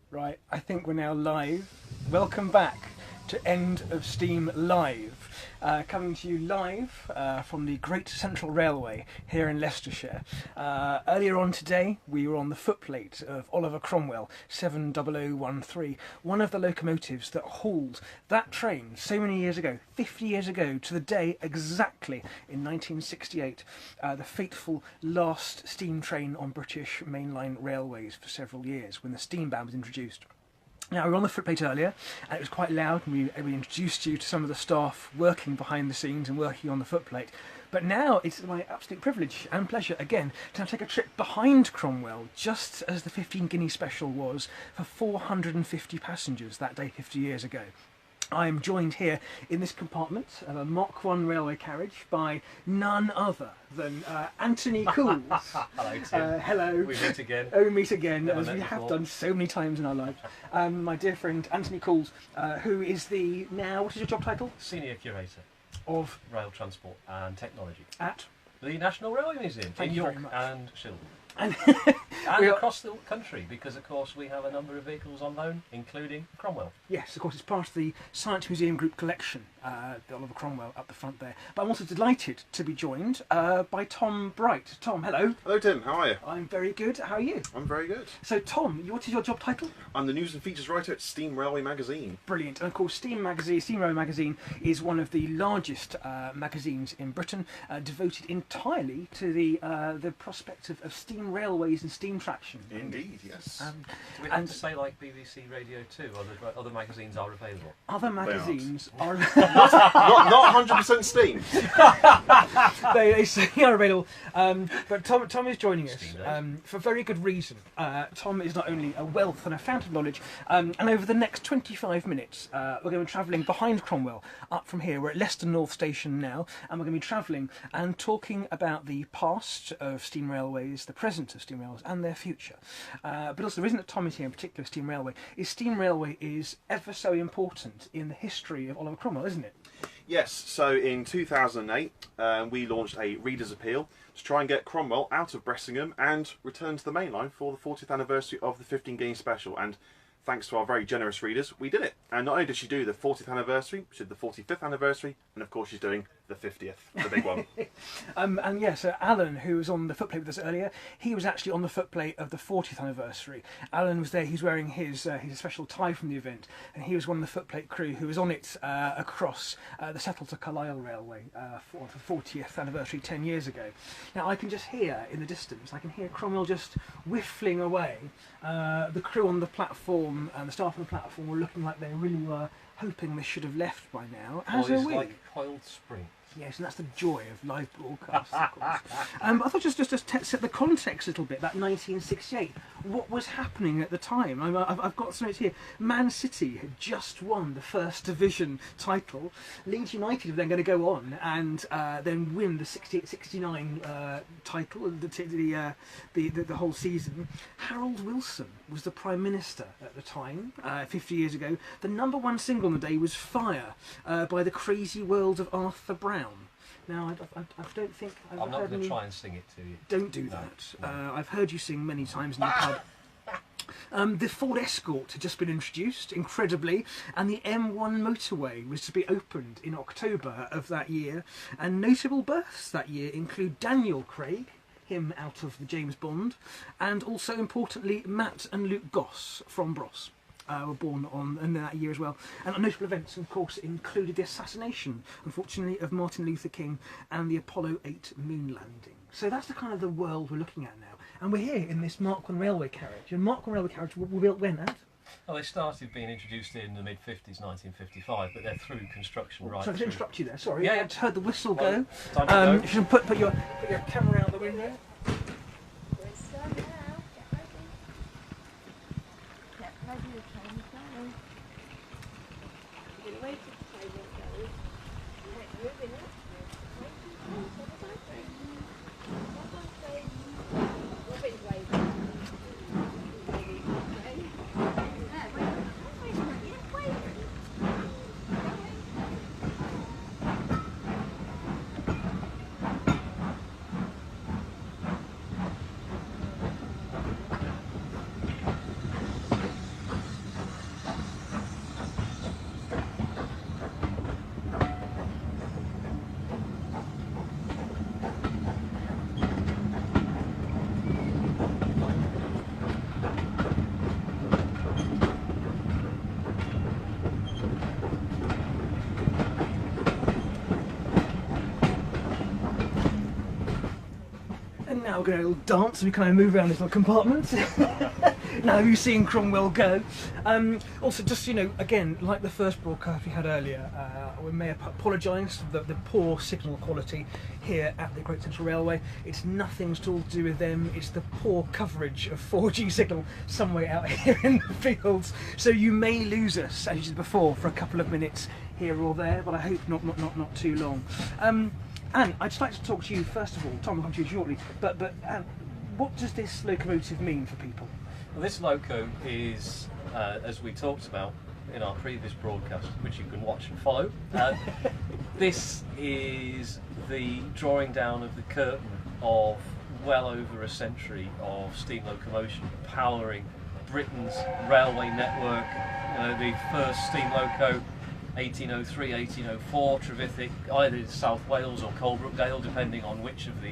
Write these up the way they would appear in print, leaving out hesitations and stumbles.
Right, I think we're now live. Welcome back to End of Steam Live. Coming to you live from the Great Central Railway here in Leicestershire. Earlier on today, we were on the footplate of Oliver Cromwell 70013, one of the locomotives that hauled that train so many years ago, 50 years ago, to the day exactly in 1968, the fateful last steam train on British mainline railways for several years when the steam ban was introduced. Now, we were on the footplate earlier, and it was quite loud, and we introduced you to some of the staff working behind the scenes and working on the footplate. But now it's my absolute privilege and pleasure, again, to take a trip behind Cromwell, just as the 15 guinea special was for 450 passengers that day 50 years ago. I am joined here in this compartment of a Mach 1 railway carriage by none other than Anthony Cools. Hello, Tim. Hello. We meet again. Oh, we meet again, Never as met we have before. done so many times in our lives. My dear friend Anthony Cools, who is the now, what is your job title? Senior Curator Of Rail Transport and Technology. at The National Railway Museum Thank in you very York much. and Shildon. and And We are- across the country, because of course we have a number of vehicles on loan, including Cromwell. yes, of course, it's part of the Science Museum Group collection, the Oliver Cromwell up the front there. But I'm also delighted to be joined by Tom Bright. Tom, hello. Hello Tim, how are you? I'm very good. How are you? I'm very good. So, Tom, what is your job title? I'm the news and features writer at Steam Railway magazine. Brilliant. And of course, Steam Railway magazine is one of the largest magazines in Britain, devoted entirely to the prospect of steam railways and steam traction. Indeed, yes. Do we have And- to say like BBC Radio 2, other magazines are available? Other magazines are not 100% Steam. they say are available, but Tom is joining us Steam days. for very good reason. Tom is not only a wealth and a fount of knowledge, and over the next 25 minutes we're going to be travelling behind Cromwell up from here. We're at Leicester North Station now, and we're going to be travelling and talking about the past of steam railways, the present of steam railways and their future. But also the reason that Tom is here in particular, steam railway is ever so important in the history of Oliver Cromwell, isn't it? Yes, so in 2008 we launched a reader's appeal to try and get Cromwell out of Bressingham and return to the mainline for the 40th anniversary of the 15 guinea special. And thanks to our very generous readers, we did it. And not only did she do the 40th anniversary, she did the 45th anniversary, and of course she's doing the 50th, the big one. And yes, Alan, who was on the footplate with us earlier, he was actually on the footplate of the 40th anniversary. Alan was there, he's wearing his special tie from the event, and he was one of the footplate crew who was on it across the Settle to Carlisle Railway for the 40th anniversary 10 years ago. Now I can just hear in the distance, I can hear Cromwell just whiffling away. The crew on the platform and the staff on the platform were looking like they really were hoping they should have left by now, as are Boys we. like coiled spring. Yes, and that's the joy of live broadcasts, of course. I thought just set the context a little bit, that 1968. What was happening at the time? I've got some notes here. Man City had just won the First Division title. Leeds United were then going to go on and then win the 68-69 title, the whole season. Harold Wilson was the Prime Minister at the time, 50 years ago. The number one single on the day was Fire by the Crazy World of Arthur Brown. Now, I don't think I've I'm not heard going to any... try and sing it to you. Don't do No, that. no. I've heard you sing many times in the pub. The Ford Escort had just been introduced, incredibly, and the M1 motorway was to be opened in October of that year. And notable births that year include Daniel Craig, him out of the James Bond, and also importantly Matt and Luke Goss from Bros. Were born in that year as well. And notable events, of course, included the assassination, unfortunately, of Martin Luther King and the Apollo 8 moon landing. So that's the kind of the world we're looking at now. And we're here in this Mark 1 railway carriage. And Mark 1 railway carriage were built when, Ant? Well, they started being introduced in the mid-50s, 1955, but they're through construction right Sorry, I through. didn't interrupt you there. Sorry, Yeah, I yeah. just heard the whistle Well, go. time to go. You should put your camera out the window. We're starting now. Get ready. Get ready, the train is going. You're going to wait till the train goes. You're moving it. Robin's waving. now we're going to a little dance. We kind of move around this little compartment. Now you've seen Cromwell go. Also, just, again, like the first broadcast we had earlier, we may apologise for the poor signal quality here at the Great Central Railway. It's nothing at all to do with them. It's the poor coverage of 4G signal somewhere out here in the fields. So you may lose us, as you did before, for a couple of minutes here or there, but I hope not too long. Anne, I'd just like to talk to you first of all. Tom will come to you shortly. But Anne, what does this locomotive mean for people? Well, this loco is, as we talked about in our previous broadcast, which you can watch and follow, this is the drawing down of the curtain of well over a century of steam locomotion powering Britain's railway network. The first steam loco, 1803, 1804, Trevithick, either South Wales or Coalbrookdale, depending on which of the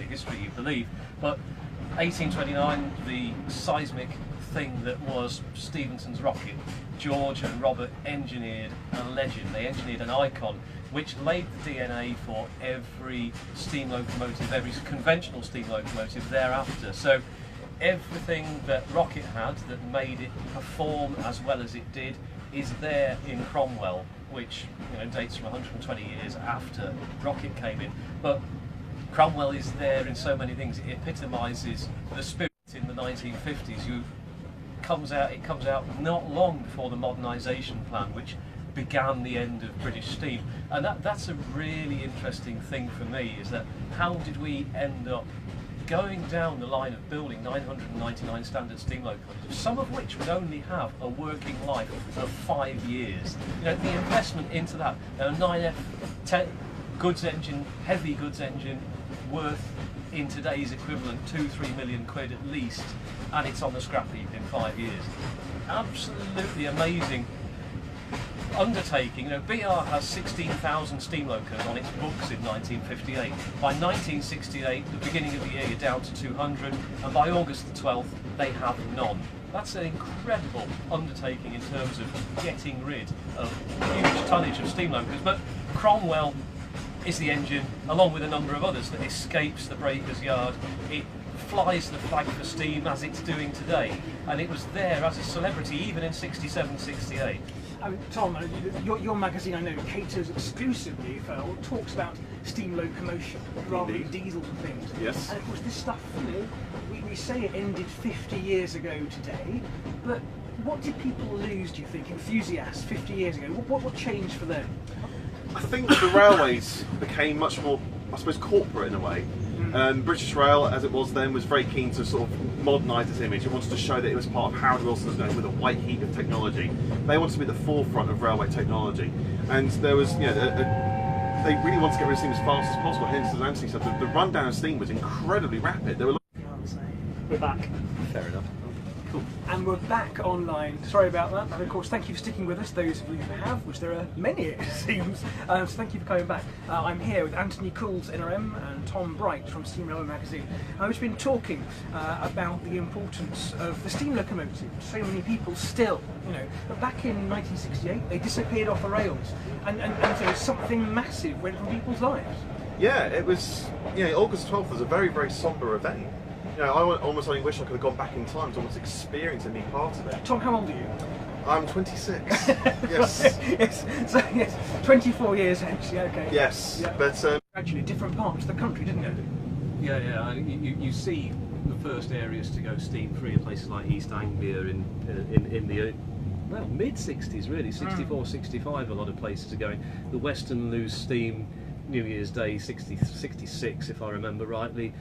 history you believe. But 1829, the seismic thing that was Stephenson's rocket, George and Robert engineered a legend. They engineered an icon which laid the DNA for every steam locomotive, every conventional steam locomotive thereafter. So everything that Rocket had that made it perform as well as it did is there in Cromwell, which dates from 120 years after Rocket came in. But Cromwell is there in so many things. It epitomises the spirit in the 1950s. It comes out not long before the modernisation plan, which began the end of British steam. And that's a really interesting thing for me, is that how did we end up going down the line of building 999 standard steam locomotives, some of which would only have a working life of 5 years. The investment into that, a 9F goods engine, heavy goods engine, worth in today's equivalent 2-3 million quid at least, and it's on the scrap heap in 5 years. Absolutely amazing undertaking. BR has 16,000 steam locos on its books in 1958. By 1968, the beginning of the year, you're down to 200, and by August the 12th, they have none. That's an incredible undertaking in terms of getting rid of huge tonnage of steam locos. But Cromwell is the engine, along with a number of others, that escapes the breaker's yard. It flies the flag for steam as it's doing today, and it was there as a celebrity even in 67, 68. Tom, your magazine, I know, caters exclusively for, talks about steam locomotion rather than diesel and things. Yes. And of course this stuff, we say it ended 50 years ago today, but what did people lose, do you think, enthusiasts 50 years ago? What changed for them? I think the railways became much more, I suppose, corporate in a way. British Rail, as it was then, was very keen to sort of modernise its image. It wanted to show that it was part of Howard Wilson's going with a white heat of technology. They wanted to be at the forefront of railway technology, and there was, they really wanted to get rid of steam as fast as possible. Hence, as Anthony said, the rundown of steam was incredibly rapid. There were. We're back. Fair enough. Cool. And we're back online. Sorry about that. And of course, thank you for sticking with us, those of you who have, which there are many, it seems. So thank you for coming back. I'm here with Anthony Cools, NRM, and Tom Bright from Steam Railway Magazine. And we've been talking about the importance of the steam locomotive. So many people still, but back in 1968, they disappeared off the rails. And so something massive went from people's lives. Yeah, it was, August 12th was a very, very sombre event. I almost only wish I could have gone back in time to almost experience and be part of it. Tom, how old are you? I'm 26. Yes. Yes. So yes, 24 years actually. Okay. Yes, yeah. But actually, different parts of the country, didn't it? Yeah. You see the first areas to go steam-free in places like East Anglia in the mid-60s, really, 64, 65. A lot of places are going. The Western lose steam New Year's Day 66, if I remember rightly.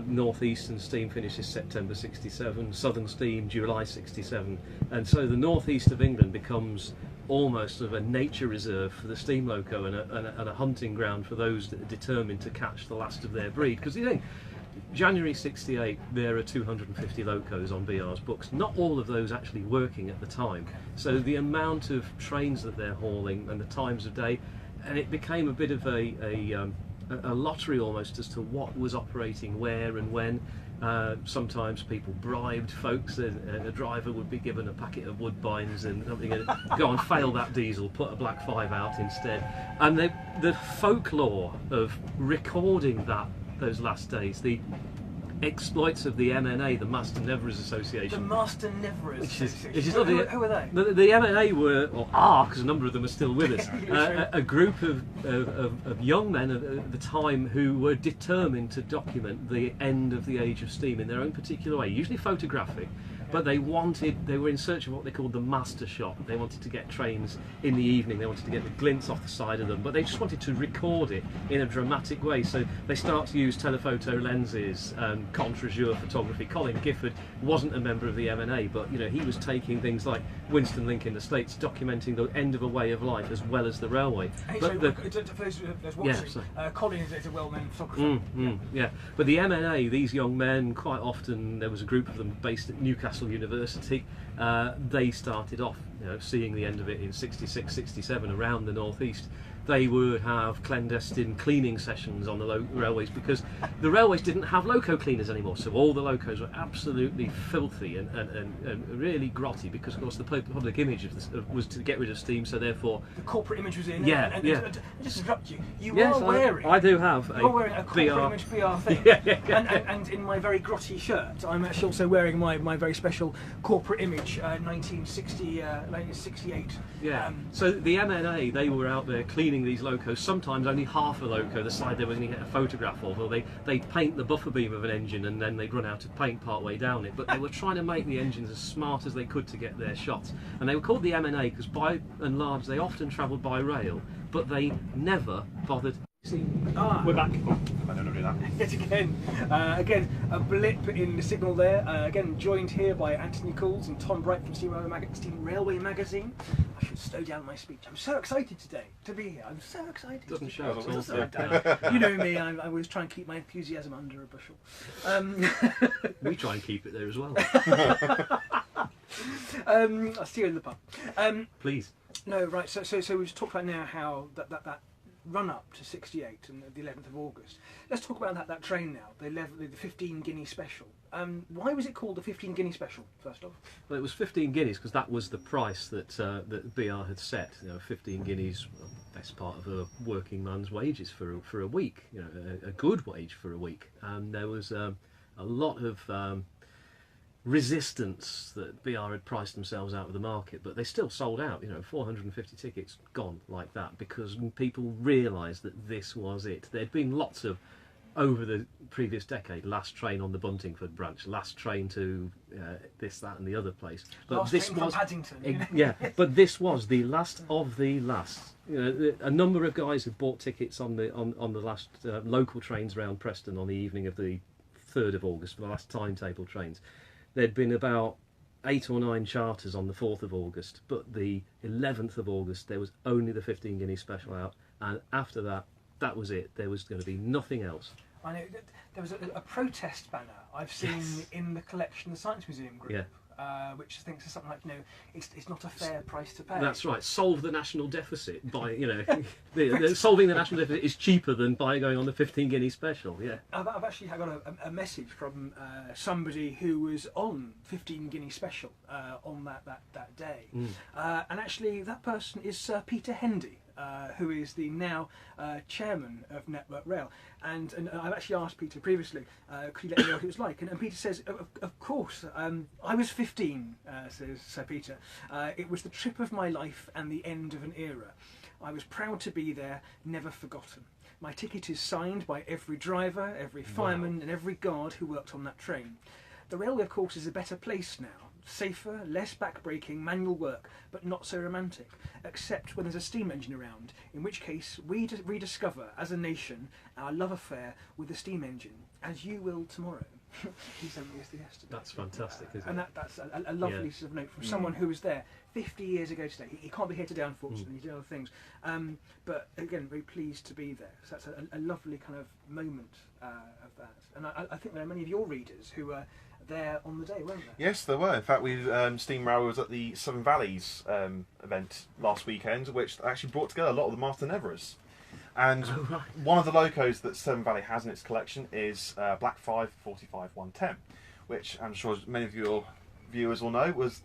Northeastern steam finishes September 67, Southern steam July 67, and so the northeast of England becomes almost of a nature reserve for the steam loco and a hunting ground for those that are determined to catch the last of their breed. Because you think, January 68, there are 250 locos on BR's books, not all of those actually working at the time. So the amount of trains that they're hauling and the times of day, and it became a bit of a lottery almost as to what was operating where and when. Sometimes people bribed folks. A driver would be given a packet of Woodbines and something, and go and fail that diesel, put a Black 5 out instead. And the folklore of recording that those last days. The exploits of the MNA, the Master Neverers The Association. Master Neverers Which Association. is not Who are they? The MNA were, or are, because a number of them are still with us, a group of young men at the time who were determined to document the end of the age of steam in their own particular way, usually photographic. But they were in search of what they called the master shot. They wanted to get trains in the evening, they wanted to get the glints off the side of them, but they just wanted to record it in a dramatic way. So they start to use telephoto lenses, contre-jour photography. Colin Gifford wasn't a member of the MNA, but he was taking things like Winston Link in the States, documenting the end of a way of life as well as the railway. Hey, but for those watching, Colin is a well-known photographer. Yeah. But the MNA, these young men, quite often there was a group of them based at Newcastle University. They started off, seeing the end of it in '66, '67 around the northeast. They would have clandestine cleaning sessions on the railways because the railways didn't have loco cleaners anymore. So all the locos were absolutely filthy and really grotty because, of course, the public image was to get rid of steam. So therefore, the corporate image was in. Yeah. Just interrupt you. Yes, I do have. You're wearing a corporate image BR thing. And in my very grotty shirt, I'm actually also wearing my very special corporate image 1968. Yeah. So the MNA, they were out there cleaning these locos, sometimes only half a loco, the side they were going to get a photograph of, or they'd paint the buffer beam of an engine and then they'd run out of paint part way down it. But they were trying to make the engines as smart as they could to get their shots. And they were called the MNA because by and large they often travelled by rail, but they never bothered. We're back. I don't know do that. Yet again, a blip in the signal there. Again, joined here by Anthony Cools and Tom Bright from Steam Railway Magazine. I should slow down my speech. I'm so excited today to be here. I'm so excited. Doesn't show at all. You know me. I always try and keep my enthusiasm under a bushel. We try and keep it there as well. I'll see you in the pub. Please. No, right. So we've talked about now how that run up to '68 and the 11th of August. Let's talk about that train now. The 15 guinea special. Why was it called the 15 guinea special? First off, well, it was 15 guineas because that was the price that BR had set. 15 guineas, best part of a working man's wages for a week. A good wage for a week. And there was a lot of resistance that BR had priced themselves out of the market, but they still sold out. 450 tickets gone like that because people realised that this was it. There'd been lots of, over the previous decade, last train on the Buntingford branch, last train to this, that, and the other place. But last this train was from Paddington. but this was the last of the last. A number of guys had bought tickets on the last local trains around Preston on the evening of the 3rd of August, for the last timetable trains. There'd been about 8 or 9 charters on the 4th of August, but the 11th of August there was only the 15 guinea special out, and after that, that was it. There was going to be nothing else. I know there was a protest banner I've seen in the collection, the Science Museum group. Yeah. Which thinks of something like, it's not a fair price to pay. That's right. Solve the national deficit by, solving the national deficit is cheaper than by going on the 15 guinea special. Yeah. I've actually got a message from somebody who was on 15 guinea special on that day, and actually that person is Sir Peter Hendy. Who is the now chairman of Network Rail, and I've actually asked Peter previously, could you let me know what it was like? And Peter says, of course, I was 15, says Sir Peter. It was the trip of my life and the end of an era. I was proud to be there, never forgotten. My ticket is signed by every driver, every fireman, and every guard who worked on that train. The railway, of course, is a better place now. Safer, less backbreaking manual work, but not so romantic, except when there's a steam engine around, in which case we rediscover, as a nation, our love affair with the steam engine, as you will tomorrow. He sent me this yesterday. That's fantastic, isn't and it? that's a lovely sort of note from someone who was there 50 years ago today. He can't be here today, unfortunately, he did other things. But again, very pleased to be there. So that's a lovely kind of moment of that. And I think there are many of your readers who were there on the day, weren't there? Yes, there were. In fact, Steam Rail was at the Southern Valleys event last weekend, which actually brought together a lot of the Master Neverers. And one of the locos that Severn Valley has in its collection is Black 5 45 110, which I'm sure many of you are viewers will know, was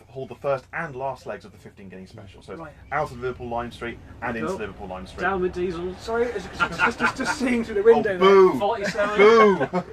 hauled the first and last legs of the 15 Guinea Special. So it's Right. out of Liverpool Lime Street and into Cool. Liverpool Lime Street. Down with diesel. Sorry, just seeing through the window. Oh, boo! 47. Boo!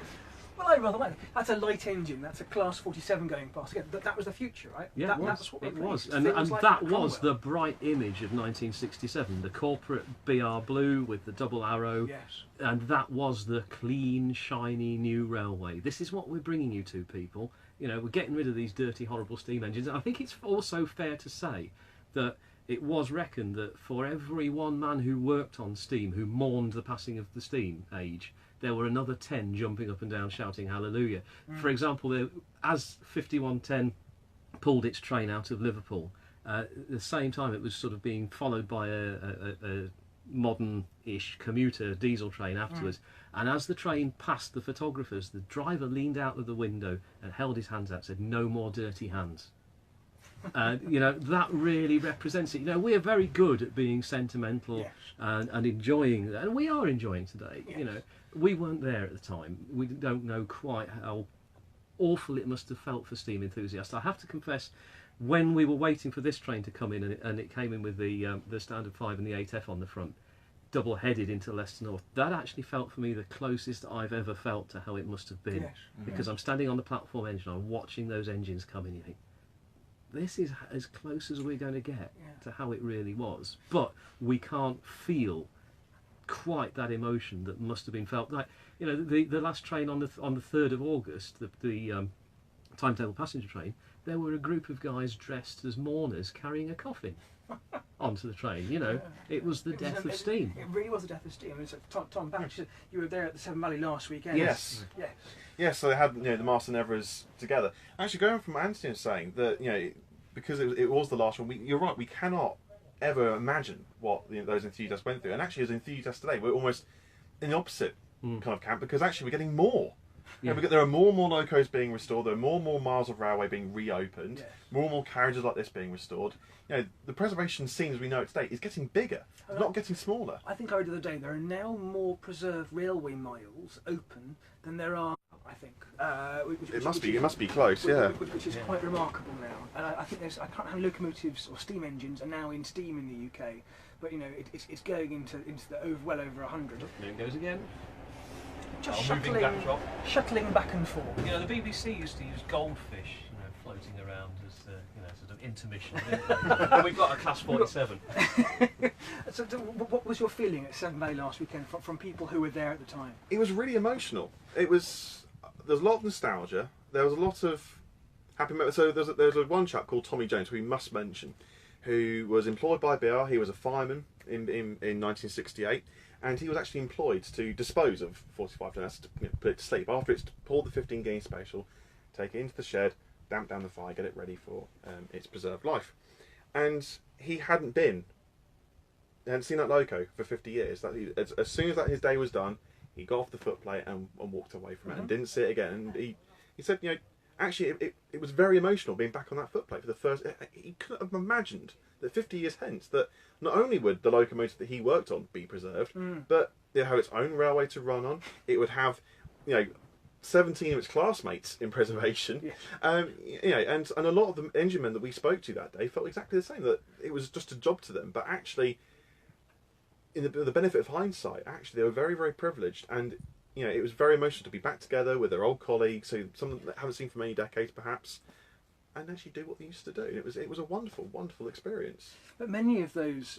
Well, I rather like that. That's a light engine. That's a Class 47 going past. Again, that was the future, right? Yeah, that, it was. That's what It we're was. playing. And Things like that Cromwell. was the bright image of 1967. The corporate BR blue with the double arrow. Yes. And that was the clean, shiny new railway. This is what we're bringing you to, people. You know, we're getting rid of these dirty, horrible steam engines. And I think it's also fair to say that it was reckoned that for every one man who worked on steam, who mourned the passing of the steam age, there were another 10 jumping up and down shouting hallelujah. For example, as 5110 pulled its train out of Liverpool, at the same time it was sort of being followed by a modern-ish commuter diesel train afterwards. And as the train passed the photographers, the driver leaned out of the window and held his hands out and said, "No more dirty hands." You know, that really represents it. You know, we are very good at being sentimental Yes. and enjoying that, and we are enjoying today. Yes. You know, we weren't there at the time. We don't know quite how awful it must have felt for steam enthusiasts. I have to confess, when we were waiting for this train to come in, and it came in with the Standard 5 and the 8F on the front, double-headed into Leicester North, that actually felt for me the closest I've ever felt to how it must have been. Yes. Because I'm standing on the platform engine, I'm watching those engines come in, you think, this is as close as we're going to get to how it really was. But we can't feel quite that emotion that must have been felt. Like, you know, the last train on the 3rd of August, the timetable passenger train, there were a group of guys dressed as mourners carrying a coffin onto the train. You know, it was the death of steam. It really was the death of steam. And so Tom Batch, you were there at the Severn Valley last weekend. Yes. Yes. Yeah, so they had the Master and Everers together. Actually, going from what Anthony was saying, that because it was the last one, you're right, we cannot ever imagine what those enthusiasts went through. And actually, as enthusiasts today, we're almost in the opposite kind of camp, because actually we're getting more. Yeah. There are more and more locos being restored, there are more and more miles of railway being reopened, more and more carriages like this being restored. The preservation scene as we know it today is getting bigger, not getting smaller. I think I read the other day there are now more preserved railway miles open than there are, I think. It must be close, yeah. Which is quite remarkable now. And I think I can't remember locomotives or steam engines are now in steam in the UK, but it's going into the well over 100. There it goes again. Just Moving backdrop. shuttling back and forth. You know, the BBC used to use goldfish, floating around as sort of intermission. Didn't they? And we've got a Class 47. So, what was your feeling at Severn Valley last weekend from people who were there at the time? It was really emotional. There's a lot of nostalgia. There was a lot of happy moments. So there's one chap called Tommy Jones, who we must mention, who was employed by BR. He was a fireman in 1968, and he was actually employed to dispose of 45 tonnes, to put it to sleep. After it's pulled the 15 Guinea Special, take it into the shed, damp down the fire, get it ready for its preserved life. And he hadn't seen that loco for 50 years. As soon as his day was done, he got off the footplate and walked away from it and didn't see it again. And he said, actually it was very emotional being back on that footplate for the first. He couldn't have imagined that 50 years hence, that not only would the locomotive that he worked on be preserved, but it would have its own railway to run on. It would have, 17 of its classmates in preservation. Yes. And a lot of the engine men that we spoke to that day felt exactly the same, that it was just a job to them, but actually, in the benefit of hindsight, actually they were very, very privileged, and it was very emotional to be back together with their old colleagues, who some of them haven't seen for many decades perhaps, and actually do what they used to do. It was a wonderful, wonderful experience. But many of those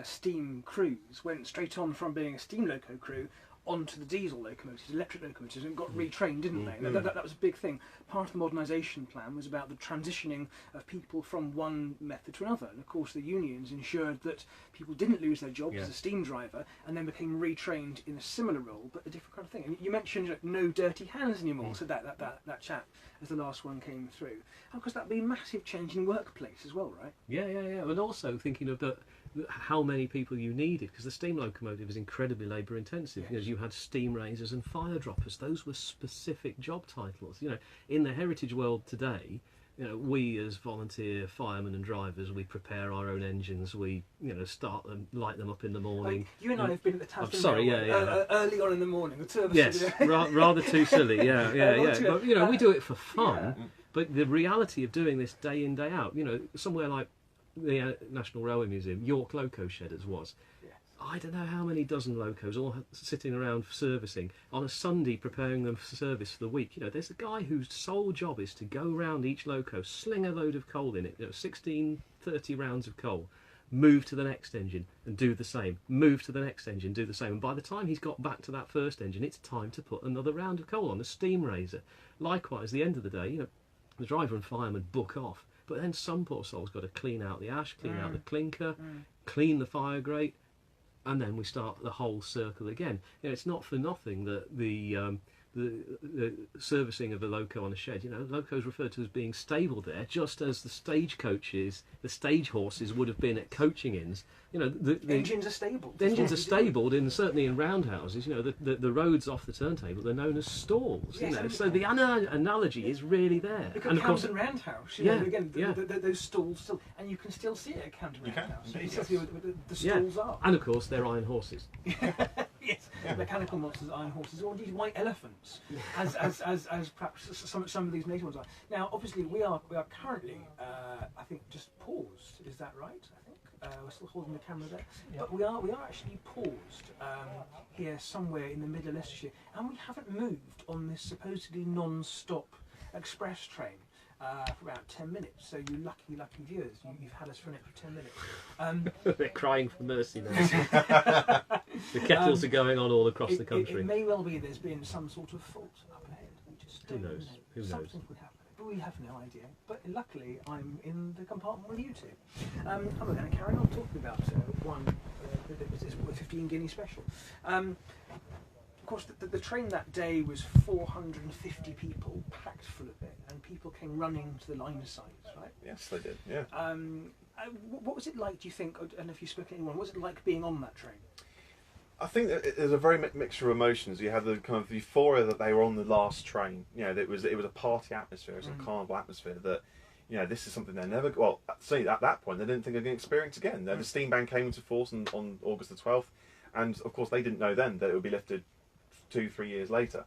steam crews went straight on from being a steam loco crew onto the diesel locomotives, electric locomotives, and got retrained, didn't they? That was a big thing. Part of the modernisation plan was about the transitioning of people from one method to another, and of course the unions ensured that people didn't lose their jobs as a steam driver and then became retrained in a similar role, but a different kind of thing. And you mentioned no dirty hands anymore, said that chap as the last one came through. And of course that'd be a massive change in workplace as well, right? Yeah. And also thinking of how many people you needed, because the steam locomotive is incredibly labour intensive. Yes. You had steam raisers and fire droppers. Those were specific job titles. In the heritage world today, we as volunteer firemen and drivers, we prepare our own engines. We start them, light them up in the morning. You and I have been at the I'm Tasman sorry, Railway, early on in the morning. The two of us Yes, rather too silly. Yeah. Too- But we do it for fun. But the reality of doing this day in, day out, you know, somewhere like the National Railway Museum, York Loco Shed as was, I don't know how many dozen locos all sitting around servicing on a Sunday, preparing them for service for the week. You know, there's a guy whose sole job is to go round each loco, sling a load of coal in it, you know, 16, 30 rounds of coal, move to the next engine and do the same, move to the next engine, do the same. And by the time he's got back to that first engine, it's time to put another round of coal on, a steam raiser. Likewise, at the end of the day, you know, the driver and fireman book off, but then some poor soul's got to clean out the ash, clean out the clinker, clean the fire grate, and then we start the whole circle again. You know, it's not for nothing that the servicing of a loco on a shed, you know, loco is referred to as being stable there, just as the stagecoaches, the stage horses would have been at coaching inns. You know, the engines are stable. The engines are stabled, certainly in roundhouses. You know, the roads off the turntable, they're known as stalls. Yes, you know, so the analogy is really there. Look at and of course, Camden Roundhouse. You yeah, know, again, yeah. Those stalls still, and you can still see it at Camden You can, Roundhouse. indeed, It's yes. just the stalls are. and of course, they're iron horses. Yes, mechanical monsters, iron horses, or indeed white elephants, as perhaps some of these native ones are. Now, obviously, we are currently, I think, just paused. Is that right? I think we're still holding the camera there, but we are actually paused here somewhere in the middle of Leicestershire, and we haven't moved on this supposedly non-stop express train. For about 10 minutes, so you lucky viewers, you've had us for an extra 10 minutes. They're crying for mercy now. The kettles are going on all across the country. It may well be there's been some sort of fault up ahead. We just Who don't knows? know. Who knows? Something could happen, but we have no idea. But luckily, I'm in the compartment with you two. I'm going to carry on talking about the 15 guinea special. Of course, the train that day was 450 people, packed full of it, and people came running to the line sides, right? Yes, they did. Yeah. What was it like, do you think, and if you spoke to anyone, what was it like being on that train? I think that there's a very mixture of emotions. You had the kind of euphoria that they were on the last train. You know, it was a party atmosphere, it was a carnival atmosphere that, you know, this is something they never. Well, see, at that point, they didn't think they'd experience again. The steam ban came into force on August the 12th, and of course they didn't know then that it would be lifted 2-3 years later.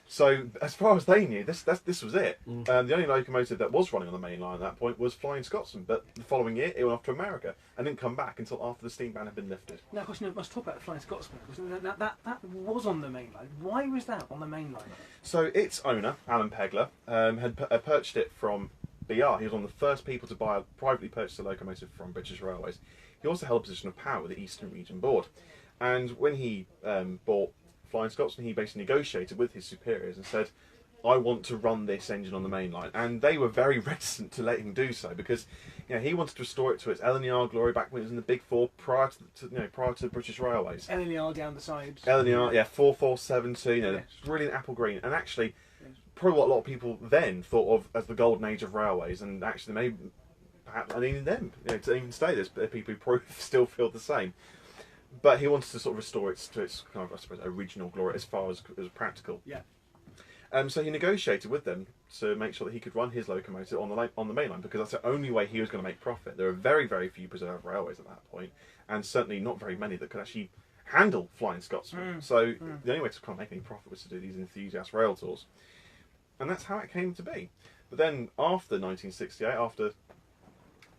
So as far as they knew, this was it. The only locomotive that was running on the main line at that point was Flying Scotsman, but the following year it went off to America and didn't come back until after the steam ban had been lifted. Now, of course, you must talk about the Flying Scotsman, because that was on the main line. Why was that on the main line? So its owner, Alan Pegler, had purchased it from BR. He was one of the first people to privately purchase a locomotive from British Railways. He also held a position of power with the Eastern Region Board. And when he bought Flying Scotsman, he basically negotiated with his superiors and said, I want to run this engine on the main line. And they were very reticent to let him do so, because, you know, he wanted to restore it to its LNER glory back when it was in the Big Four, prior to British Railways. LNER down the sides. LNER, yeah, 4472, you know, Yes. brilliant apple green. And actually, probably what a lot of people then thought of as the golden age of railways, and actually maybe, perhaps, and even them, you know, to even say this, but people who probably still feel the same. But he wanted to sort of restore it to its kind of, I suppose, original glory as far as practical. Yeah. So he negotiated with them to make sure that he could run his locomotive on the main line, because that's the only way he was going to make profit. There were very, very few preserved railways at that point, and certainly not very many that could actually handle Flying Scotsman. So the only way to kind of make any profit was to do these enthusiast rail tours, and that's how it came to be. But then after 1968, after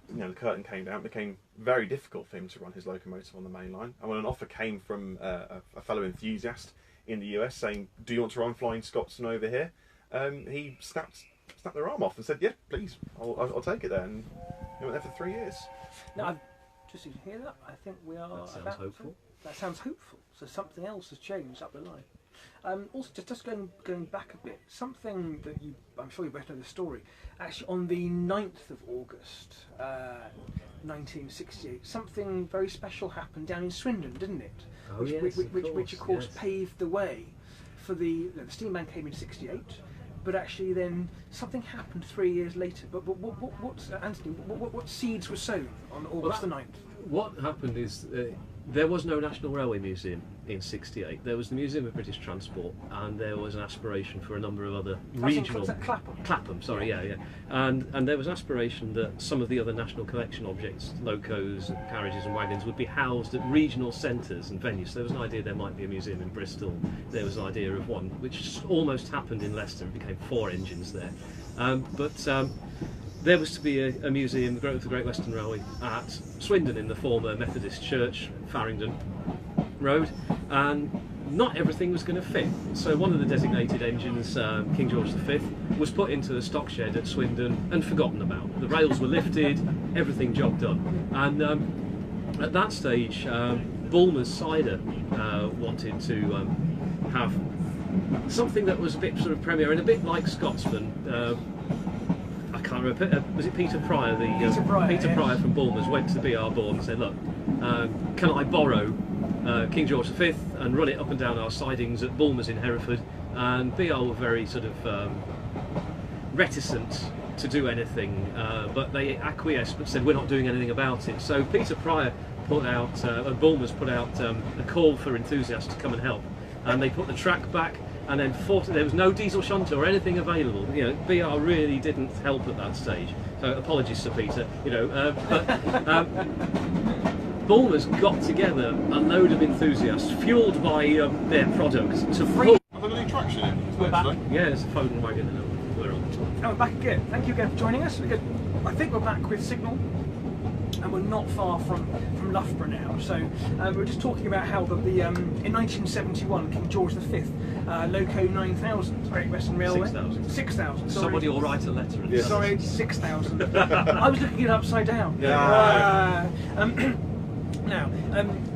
the curtain came down, it became very difficult for him to run his locomotive on the main line. And when an offer came from a fellow enthusiast in the US saying, do you want to run Flying Scotsman over here? He snapped their arm off and said, yeah, please, I'll take it there. And he went there for 3 years. Now, just to hear that, I think we are That sounds about hopeful. That sounds hopeful. So something else has changed up the line. Also, just going back a bit, something that I'm sure you both know the story. Actually, on the 9th of August, 1968, something very special happened down in Swindon, didn't it? Oh, yes, Which of course yes. paved the way for the steam ban came in '68. But actually, then something happened 3 years later. But Anthony? What seeds were sown on August the 9th? What happened is there was no National Railway Museum in '68. There was the Museum of British Transport, and there was an aspiration for a number of other regional. Was that Clapham? Clapham, sorry, yeah. And there was aspiration that some of the other national collection objects, locos, carriages, and wagons, would be housed at regional centres and venues. So there was an idea there might be a museum in Bristol. There was an idea of one, which almost happened in Leicester. It became 4 engines there. There was to be a museum, the Great Western Railway, at Swindon in the former Methodist Church, Farringdon Road, and not everything was going to fit. So one of the designated engines, King George V, was put into the stock shed at Swindon and forgotten about. The rails were lifted, everything job done. And at that stage, Bulmer's Cider wanted to have something that was a bit sort of premier and a bit like Scotsman. I can't remember. Was it Peter Pryor? Peter Pryor from Bulmer's went to the BR board and said, "Look, can I borrow King George V and run it up and down our sidings at Bulmer's in Hereford?" And BR were very sort of reticent to do anything, but they acquiesced, but said, "We're not doing anything about it." So Peter Pryor put out, Bulmer's put out a call for enthusiasts to come and help, and they put the track back. And then there was no diesel shunter or anything available. You know, BR really didn't help at that stage. So apologies, Sir Peter. You know, Bulmer's got together a load of enthusiasts, fuelled by their products, to pull. Have they got any traction in? We're back. Yeah, it's a phone wagon, and we're on. And we're back again. Thank you again for joining us. I think we're back with signal, and we're not far from Loughborough now. So we were just talking about how in 1971, King George V, Loco 9000, Great Western Railway. 6,000. Somebody will write a letter. And Sorry, 6,000. I was looking it upside down. Yeah. Now,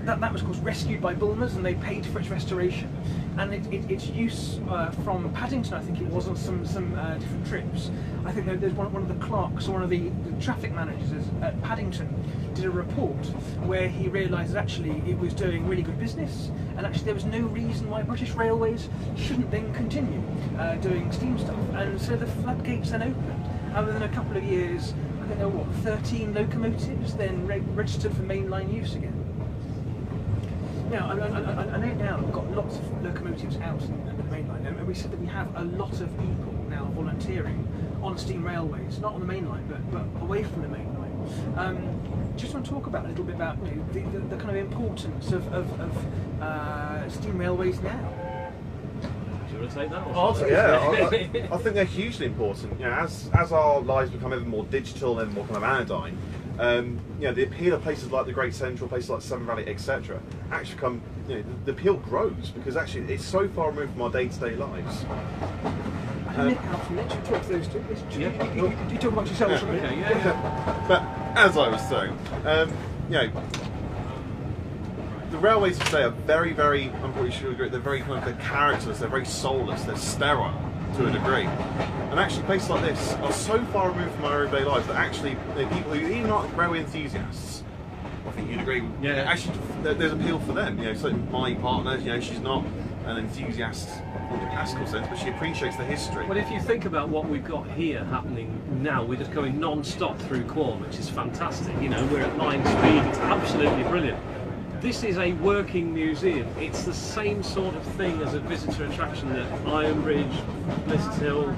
that was of course rescued by Bulmer's, and they paid for its restoration. And its use from Paddington, I think it was, on some different trips. I think there's one of the clerks, or one of the traffic managers at Paddington, did a report where he realised that actually it was doing really good business, and actually there was no reason why British Railways shouldn't then continue doing steam stuff. And so the floodgates then opened, and within a couple of years, I think there were 13 locomotives then registered for mainline use again. Now, I know now we've got lots of locomotives out in the main line, and we said that we have a lot of people now volunteering on steam railways, not on the main line, but away from the main line. Just want to talk about a little bit about the kind of importance of steam railways now. Do you want to take that one? I think they're hugely important. You know, as our lives become ever more digital and more kind of anodyne, you know, the appeal of places like the Great Central, places like Severn Valley, etc., actually come. You know, the appeal grows because actually it's so far removed from our day-to-day lives. Nick, you talk to those two. You talk about yourself. Yeah. But as I was saying, you know, the railways today are very, very. I'm pretty sure you agree. They're very kind of. They're characterless. They're very soulless. They're sterile to a degree. And actually, places like this are so far removed from our everyday lives that actually, you know, people who even aren't railway enthusiasts, I think you'd agree. Yeah. Actually, there's appeal for them. You know, so my partner, you know, she's not an enthusiast in the classical sense, but she appreciates the history. Well, if you think about what we've got here happening now, we're just going non-stop through Quorn, which is fantastic. You know, we're at line speed. It's absolutely brilliant. This is a working museum. It's the same sort of thing as a visitor attraction that Iron Bridge, List Hill,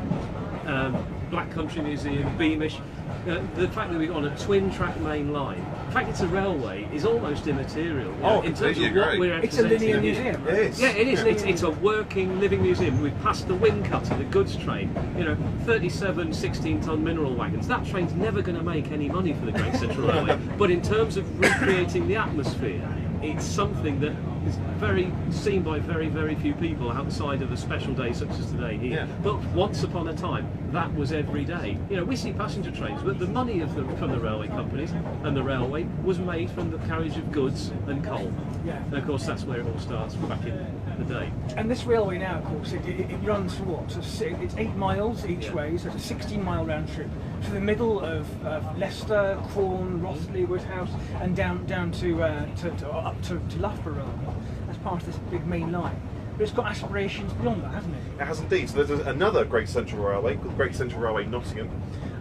Black Country Museum, Beamish. The fact that we've got on a twin-track main line, the fact it's a railway is almost immaterial. In terms of what we're It's a linear museum. It is. Yeah, it is. It's a working, living museum. We've passed the wind cutter, the goods train. You know, 37 16-ton mineral wagons. That train's never going to make any money for the Great Central Railway. But in terms of recreating the atmosphere, it's something that is very seen by very, very few people outside of a special day such as today here. Yeah. But once upon a time, that was every day. You know, we see passenger trains, but the money from the railway companies and the railway was made from the carriage of goods and coal. Yeah. And of course, that's where it all starts back in the day. And this railway now, of course, it runs for what? So it's 8 miles each way, so it's a 16-mile round trip to the middle of Leicester, Quorn, Rothley, Woodhouse, and down to up to Loughborough as part of this big main line. But it's got aspirations beyond that, hasn't it? It has indeed. So there's another Great Central Railway called the Great Central Railway Nottingham,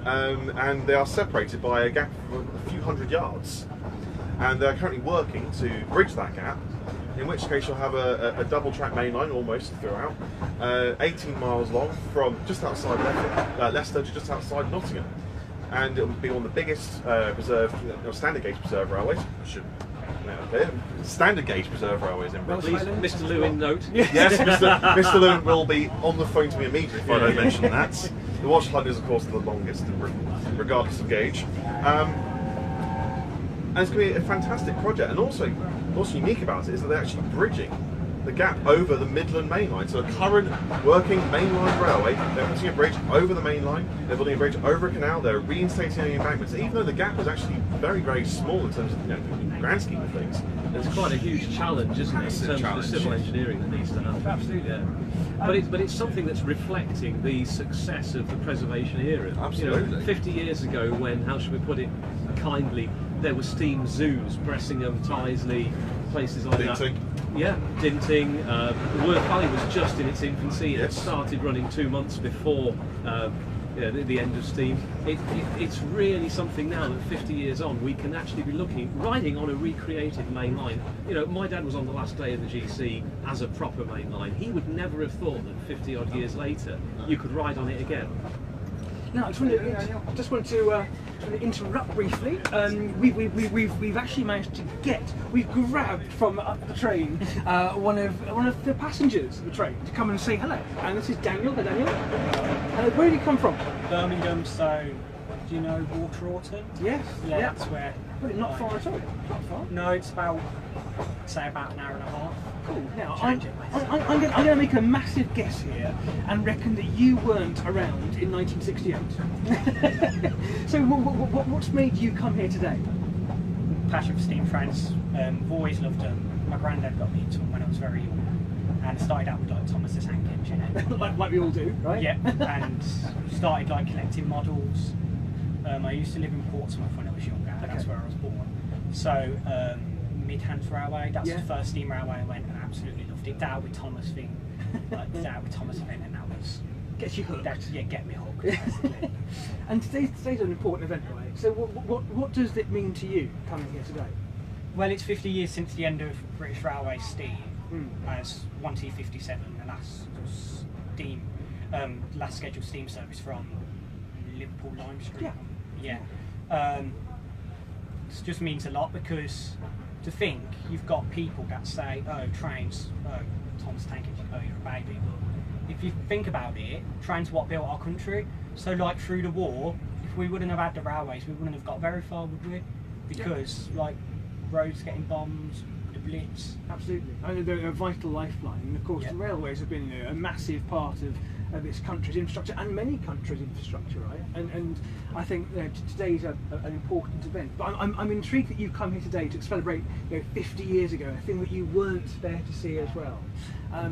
and they are separated by a gap of a few hundred yards. And they're currently working to bridge that gap, in which case you'll have a double track main line almost throughout, 18 miles long from just outside Leicester to just outside Nottingham. And it will be one of the biggest preserved, standard gauge preserved railways. Standard gauge preserved railways in Britain. Please, Mr. Lewin, note. Yes, Mr. Lewin will be on the phone to me immediately if I don't mention that. The Watch Line is, of course, the longest, regardless of gauge. And it's going to be a fantastic project. And also, what's unique about it is that they're actually bridging the gap over the Midland Main Line. So a current working mainline railway, they're putting a bridge over the main line, they're building a bridge over a canal, they're reinstating the embankments. Even though the gap is actually very, very small in terms of, the grand scheme of things. It's quite a huge challenge, isn't it, in terms of the civil engineering that needs to happen. Absolutely. Yeah. But it's something that's reflecting the success of the preservation era. Absolutely. 50 years ago, when, how should we put it kindly, there were steam zoos, Bressingham, Tyseley, places like Dinting. that. Yeah, Dinting. The Worth Valley was just in its infancy. It started running 2 months before the end of steam. It's really something now that 50 years on, we can actually be riding on a recreated main line. My dad was on the last day of the GC as a proper main line. He would never have thought that 50 odd years later you could ride on it again. Now, I just wanted to interrupt briefly. We've actually managed to we've grabbed from up the train one of the passengers of the train to come and say hello. And this is Daniel. Hey, Daniel. Where did you come from? Birmingham. So, do you know Waterorton? Yes. Yeah, that's where. Well, not far at all. Not far. No, it's about an hour and a half. Cool. Now, I'm going to make a massive guess here and reckon that you weren't around in 1968. So, what's made you come here today? Passion for steam trains. I've always loved them. My granddad got me into them when I was very young, and started out with like Thomas the Tank Engine. like we all do, right? Yeah, and started like collecting models. I used to live in Portsmouth when I was younger. Okay. That's where I was born. So. Midhants Railway, that's the first steam railway I went and absolutely loved it. That with Thomas thing, like that with Thomas event, and that was gets you hooked. Get me hooked. And today's an important event, right? So what does it mean to you coming here today? Well, it's 50 years since the end of British Railway steam as 1T57, the last scheduled steam service from Liverpool Lime Street. Yeah. It just means a lot because. To think you've got people that say, oh, trains, oh, Thomas Tank Engine, oh, you're a baby. But if you think about it, trains what built our country. So, like through the war, if we wouldn't have had the railways, we wouldn't have got very far, would we? Because like roads getting bombed, the Blitz. Absolutely. I mean, they're a vital lifeline, and of course the railways have been a massive part of this country's infrastructure and many countries' infrastructure, right? And I think today's an important event. But I'm intrigued that you've come here today to celebrate 50 years ago, a thing that you weren't there to see as well.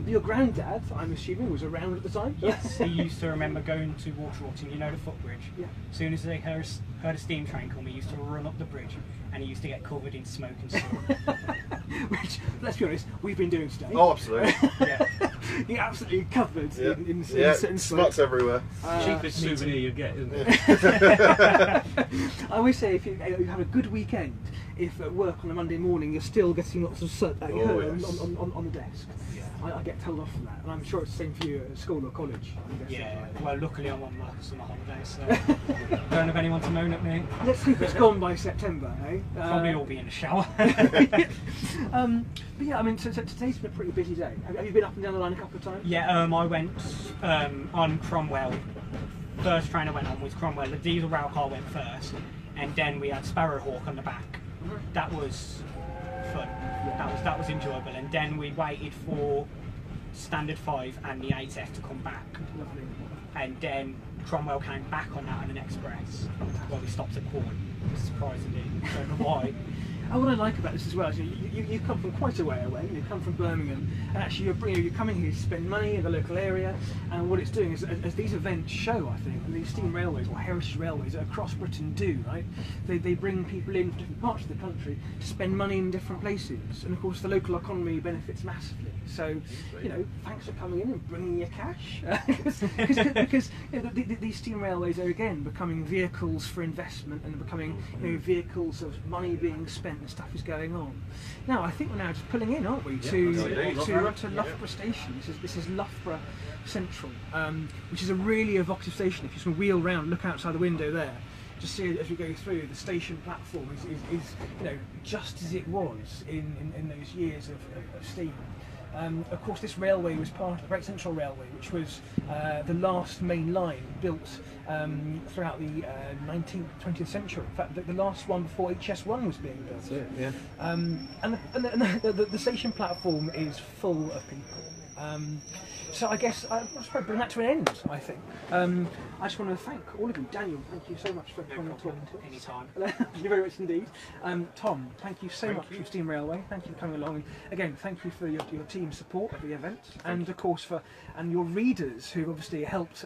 Your granddad, I'm assuming, was around at the time? Yes, he used to remember going to Waterorton, the footbridge. Yeah. As soon as they heard a steam train come, he used to run up the bridge and he used to get covered in smoke and stuff. Which, let's be honest, we've been doing today. Oh, absolutely. Yeah. You're absolutely covered in smuts everywhere. Cheapest souvenir you get, isn't it? I always say if you have a good weekend, if at work on a Monday morning you're still getting lots of soot on the desk. Yeah. I get told off from that, and I'm sure it's the same for you at school or college. Yeah, well, luckily I'm on my summer holidays, so don't have anyone to moan at me. Let's hope it's gone by September, eh? Probably all be in the shower. But yeah, I mean, so today's been a pretty busy day. Have you been up and down the line a couple of times? Yeah, I went on Cromwell. First train I went on was Cromwell. The diesel rail car went first, and then we had Sparrowhawk on the back. That was fun. That was enjoyable. And then we waited for Standard 5 and the 8F to come back. Lovely. And then Cromwell came back on that on an express. Well, we stopped at Corn, surprisingly. Don't know why. And what I like about this as well is you come from quite a way away. You come from Birmingham, and actually you're coming here to spend money in the local area. And what it's doing is, as these events show, I think, and these steam railways or heritage railways across Britain do, right? They bring people in from different parts of the country to spend money in different places, and of course the local economy benefits massively. So, thanks for coming in and bringing your cash, because these steam railways are again becoming vehicles for investment and becoming vehicles of money being spent. And stuff is going on. Now I think we're now just pulling in, aren't we, to Loughborough Station. This is Loughborough Central, which is a really evocative station. If you just wheel round, look outside the window there, just see as we go through, the station platform is just as it was in those years of steam. Of course, this railway was part of the Great Central Railway, which was the last main line built throughout the 19th, 20th century. In fact, the last one before HS1 was being built. That's it, yeah. And the station platform is full of people. So I guess I'll probably bring that to an end, I think. I just want to thank all of you. Daniel, thank you so much for coming and talking to us. Anytime. Thank you very much indeed. Tom, thank you so much for Steam Railway. Thank you for coming along. And again, thank you for your team's support of the event, and of course and your readers who obviously helped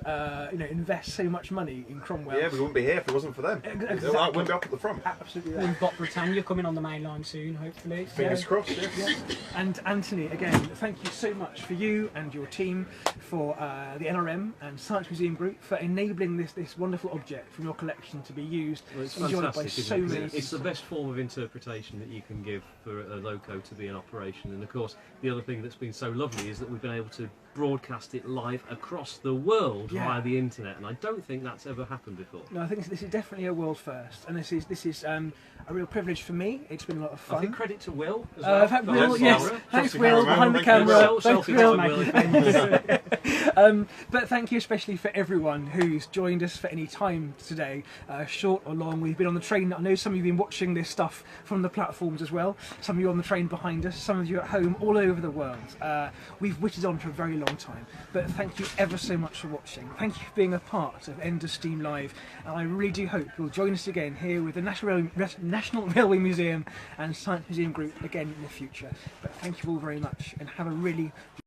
invest so much money in Cromwell. Yeah, we wouldn't be here if it wasn't for them. Exactly. We wouldn't be up at the front. Absolutely. We've got Britannia coming on the main line soon, hopefully. Fingers crossed. Yes. Yeah. And Anthony, again, thank you so much for you and your team, for the NRM and Science Museum Group for enabling this wonderful object from your collection to be used, Well, it's enjoyed by fantastic, so isn't it? many It's the people. best form of interpretation that you can give for a loco to be in operation. And of course, the other thing that's been so lovely is that we've been able to broadcast it live across the world via the internet, and I don't think that's ever happened before. No, I think this is definitely a world first, and this is a real privilege for me. It's been a lot of fun. I think credit to Will as well. Thank for Will, the yes. camera. Thanks, Selfie Will, behind the camera. cameraman. Thanks, Selfie Will. Will. But thank you especially for everyone who's joined us for any time today, short or long. We've been on the train. I know some of you have been watching this stuff from the platforms as well. Some of you on the train behind us, some of you at home, all over the world. We've witted on for a very long time, but thank you ever so much for watching. Thank you for being a part of End of Steam Live, and I really do hope you'll join us again here with the National Railway Museum and Science Museum Group again in the future. But thank you all very much, and have a really